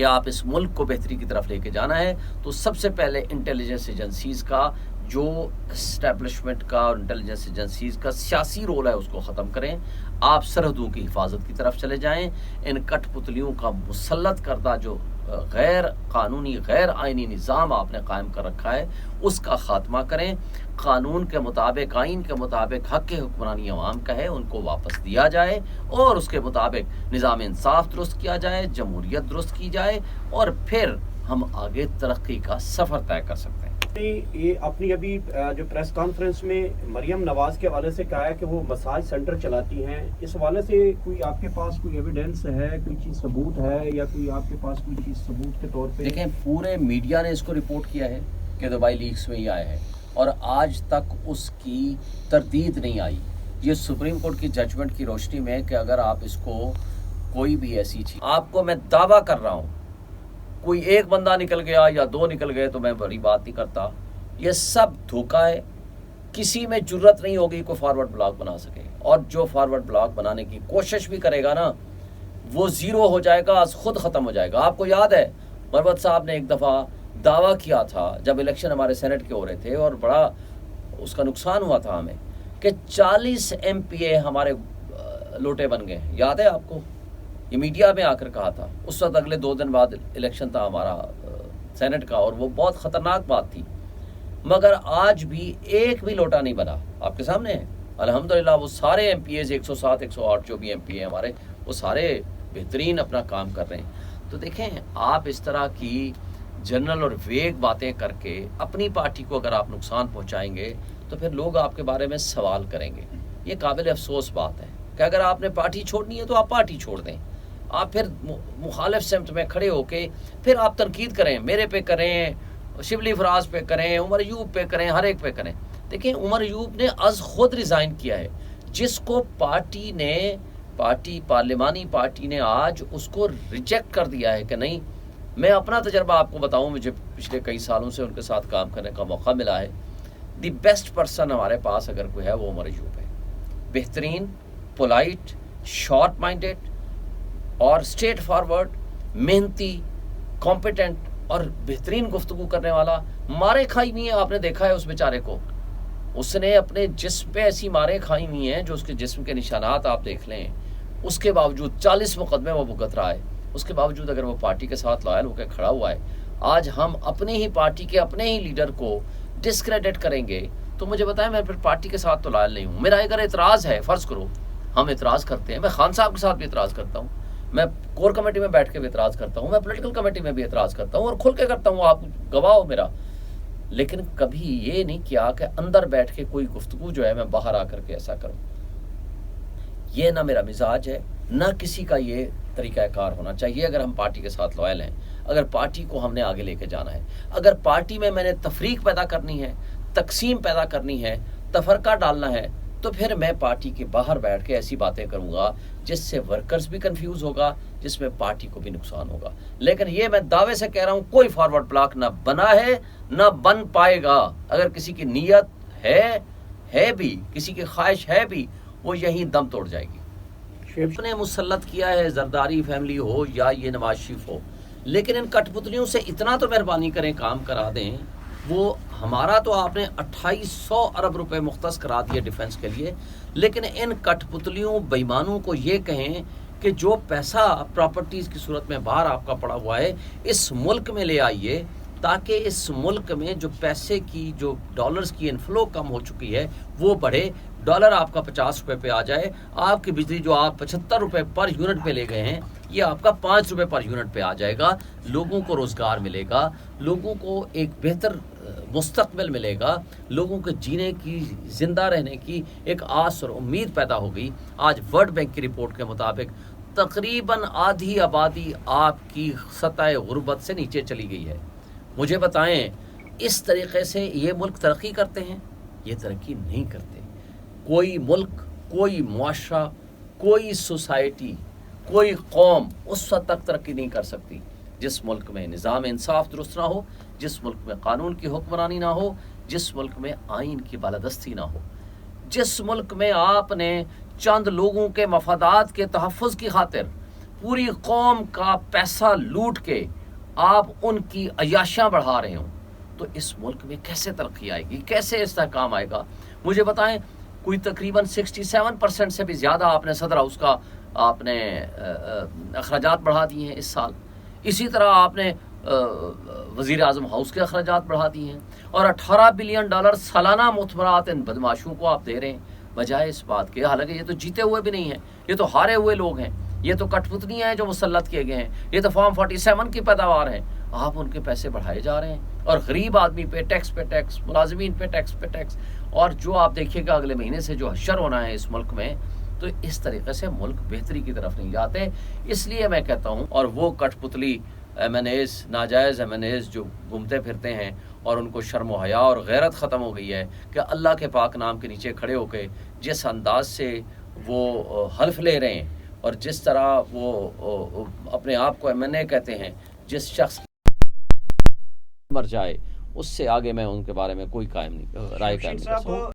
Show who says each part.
Speaker 1: کہ آپ اس ملک کو بہتری کی طرف لے کے جانا ہے تو سب سے پہلے انٹیلیجنس ایجنسیز کا جو اسٹیبلشمنٹ کا اور انٹیلیجنس ایجنسیز کا سیاسی رول ہے اس کو ختم کریں. آپ سرحدوں کی حفاظت کی طرف چلے جائیں. ان کٹ پتلیوں کا مسلط کردہ جو غیر قانونی غیر آئینی نظام آپ نے قائم کر رکھا ہے اس کا خاتمہ کریں. قانون کے مطابق آئین کے مطابق حق حکمرانی عوام کا ہے ان کو واپس دیا جائے اور اس کے مطابق نظام انصاف درست کیا جائے, جمہوریت درست کی جائے اور پھر ہم آگے ترقی کا سفر طے کر سکتے ہیں.
Speaker 2: یہ اپنی ابھی جو پریس کانفرنس میں مریم نواز کے حوالے سے کہا ہے کہ وہ مساج سینٹر چلاتی ہیں, اس حوالے سے کوئی آپ کے پاس کوئی ایویڈنس ہے, کوئی چیز ثبوت ہے یا کوئی آپ کے پاس کوئی چیز ثبوت کے طور پہ؟
Speaker 1: دیکھیں پورے میڈیا نے اس کو رپورٹ کیا ہے کہ دبئی لیکس میں یہ آیا ہے اور آج تک اس کی تردید نہیں آئی. یہ سپریم کورٹ کی ججمنٹ کی روشنی میں کہ اگر آپ اس کو کوئی بھی ایسی چیز, آپ کو میں دعویٰ کر رہا ہوں کوئی ایک بندہ نکل گیا یا دو نکل گئے تو میں بڑی بات نہیں کرتا, یہ سب دھوکہ ہے. کسی میں جرت نہیں ہوگی کوئی فارورڈ بلاک بنا سکے, اور جو فارورڈ بلاک بنانے کی کوشش بھی کرے گا نا وہ زیرو ہو جائے گا, خود ختم ہو جائے گا. آپ کو یاد ہے مروت صاحب نے ایک دفعہ دعویٰ کیا تھا جب الیکشن ہمارے سینٹ کے ہو رہے تھے اور بڑا اس کا نقصان ہوا تھا ہمیں کہ 40 MPA ہمارے لوٹے بن گئے. یاد ہے آپ کو؟ یہ میڈیا میں آ کر کہا تھا. اس وقت اگلے 2 دن بعد الیکشن تھا ہمارا سینٹ کا اور وہ بہت خطرناک بات تھی, مگر آج بھی ایک بھی لوٹا نہیں بنا. آپ کے سامنے ہے الحمدللہ. وہ سارے MPAs 107 108 جو بھی MPA ہمارے وہ سارے بہترین اپنا کام کر رہے ہیں. تو دیکھیں آپ اس طرح کی جنرل اور ویگ باتیں کر کے اپنی پارٹی کو اگر آپ نقصان پہنچائیں گے تو پھر لوگ آپ کے بارے میں سوال کریں گے. یہ قابل افسوس بات ہے کہ اگر آپ نے پارٹی چھوڑنی ہے تو آپ پارٹی چھوڑ دیں. آپ پھر مخالف سمت میں کھڑے ہو کے پھر آپ تنقید کریں, میرے پہ کریں, شبلی فراز پہ کریں, عمر ایوب پہ کریں, ہر ایک پہ کریں. دیکھیں عمر ایوب نے از خود ریزائن کیا ہے, جس کو پارلیمانی پارٹی نے آج اس کو ریجیکٹ کر دیا ہے کہ نہیں. میں اپنا تجربہ آپ کو بتاؤں, مجھے پچھلے کئی سالوں سے ان کے ساتھ کام کرنے کا موقع ملا ہے. دی بیسٹ پرسن ہمارے پاس اگر کوئی ہے وہ عمر ایوب ہے. بہترین, پولائٹ, شارٹ مائنڈیڈ اور اسٹریٹ فارورڈ, محنتی, کمپیٹنٹ اور بہترین گفتگو کرنے والا. مارے کھائی ہوئی ہیں آپ نے دیکھا ہے اس بیچارے کو, اس نے اپنے جسم پہ ایسی مارے کھائی ہوئی ہیں جو اس کے جسم کے نشانات آپ دیکھ لیں. اس کے باوجود 40 مقدمے وہ بھگت رہا ہے, اس کے باوجود اگر وہ پارٹی کے ساتھ لائل ہو کے کھڑا ہوا ہے. آج ہم اپنی ہی پارٹی کے اپنے ہی لیڈر کو ڈسکریڈٹ کریں گے تو مجھے بتائیں میں پھر پارٹی کے ساتھ تو لائل نہیں ہوں. میرا اگر اعتراض ہے, فرض کرو ہم اعتراض کرتے ہیں, میں خان صاحب کے ساتھ بھی اعتراض کرتا ہوں, میں کور کمیٹی میں بیٹھ کے بھی اعتراض کرتا ہوں, میں پولیٹیکل کمیٹی میں بھی اعتراض کرتا ہوں اور کھل کے کرتا ہوں, آپ گواہ ہو میرا. لیکن کبھی یہ نہیں کیا کہ اندر بیٹھ کے کوئی گفتگو جو ہے میں باہر آ کر کے ایسا کروں. یہ نہ میرا مزاج ہے, نہ کسی کا یہ طریقہ کار ہونا چاہیے. اگر ہم پارٹی کے ساتھ لائل ہیں, اگر پارٹی کو ہم نے آگے لے کے جانا ہے, اگر پارٹی میں نے تفریق پیدا کرنی ہے, تقسیم پیدا کرنی ہے, تفرقہ ڈالنا ہے, تو پھر میں پارٹی کے باہر بیٹھ کے ایسی باتیں کروں گا جس سے ورکرز بھی کنفیوز ہوگا, جس میں پارٹی کو بھی نقصان ہوگا. لیکن یہ میں دعوے سے کہہ رہا ہوں کوئی فارورڈ بلاک نہ بنا ہے نہ بن پائے گا. اگر کسی کی نیت ہے بھی, کسی کی خواہش ہے بھی, وہ یہیں دم توڑ جائے گی. نے مسلط کیا ہے زرداری فیملی ہو یا یہ نواز شریف ہو, لیکن ان کٹ پتلیوں سے اتنا تو مہربانی کریں کام کرا دیں. وہ ہمارا تو آپ نے 2800 ارب روپے مختص کرا دیے ڈیفنس کے لیے, لیکن ان کٹ پتلیوں بےایمانوں کو یہ کہیں کہ جو پیسہ پراپرٹیز کی صورت میں باہر آپ کا پڑا ہوا ہے اس ملک میں لے آئیے, تاکہ اس ملک میں جو پیسے کی جو ڈالرز کی انفلو کم ہو چکی ہے وہ بڑھے. ڈالر آپ کا 50 روپے پہ آ جائے, آپ کی بجلی جو آپ 75 روپے پر یونٹ پہ لے گئے ہیں یہ آپ کا 5 روپے پر یونٹ پہ آ جائے گا. لوگوں کو روزگار ملے گا, لوگوں کو ایک بہتر مستقبل ملے گا, لوگوں کے جینے کی, زندہ رہنے کی ایک آس اور امید پیدا ہوگی. آج ورلڈ بینک کی رپورٹ کے مطابق تقریباً آدھی آبادی آپ کی سطح غربت سے نیچے چلی گئی ہے. مجھے بتائیں اس طریقے سے یہ ملک ترقی کرتے ہیں؟ یہ ترقی نہیں کرتے. کوئی ملک, کوئی معاشرہ, کوئی سوسائٹی, کوئی قوم اس حد تک ترقی نہیں کر سکتی جس ملک میں نظام انصاف درست نہ ہو, جس ملک میں قانون کی حکمرانی نہ ہو, جس ملک میں آئین کی بالادستی نہ ہو, جس ملک میں آپ نے چند لوگوں کے مفادات کے تحفظ کی خاطر پوری قوم کا پیسہ لوٹ کے آپ ان کی عیاشیاں بڑھا رہے ہوں تو اس ملک میں کیسے ترقی آئے گی, کیسے استحکام آئے گا؟ مجھے بتائیں, کوئی تقریباً 67% سے بھی زیادہ آپ نے صدر ہاؤس کا آپ نے اخراجات بڑھا دیے ہیں اس سال. اسی طرح آپ نے وزیر اعظم ہاؤس کے اخراجات بڑھا دیے ہیں, اور $18 بلین سالانہ معتبرات ان بدماشوں کو آپ دے رہے ہیں, بجائے اس بات کے, حالانکہ یہ تو جیتے ہوئے بھی نہیں ہیں, یہ تو ہارے ہوئے لوگ ہیں, یہ تو کٹ پتلیاں ہیں جو مسلط کیے گئے ہیں, یہ تو فارم 47 کی پیداوار ہیں. آپ ان کے پیسے بڑھائے جا رہے ہیں, اور غریب آدمی پہ ٹیکس پہ ٹیکس, ملازمین پہ ٹیکس. اور جو آپ دیکھیے گا اگلے مہینے سے جو حشر ہونا ہے اس ملک میں, تو اس طریقے سے ملک بہتری کی طرف نہیں جاتے. اس لیے میں کہتا ہوں, اور وہ کٹ پتلی ایم این ایز, ناجائز ایم این ایز جو گھومتے پھرتے ہیں اور ان کو شرم و حیا اور غیرت ختم ہو گئی ہے کہ اللہ کے پاک نام کے نیچے کھڑے ہو کے جس انداز سے وہ حلف لے رہے ہیں اور جس طرح وہ اپنے آپ کو ایم این اے کہتے ہیں, جس شخص مر جائے اس سے آگے میں ان کے بارے میں کوئی رائے قائم نہیں کر سکتا.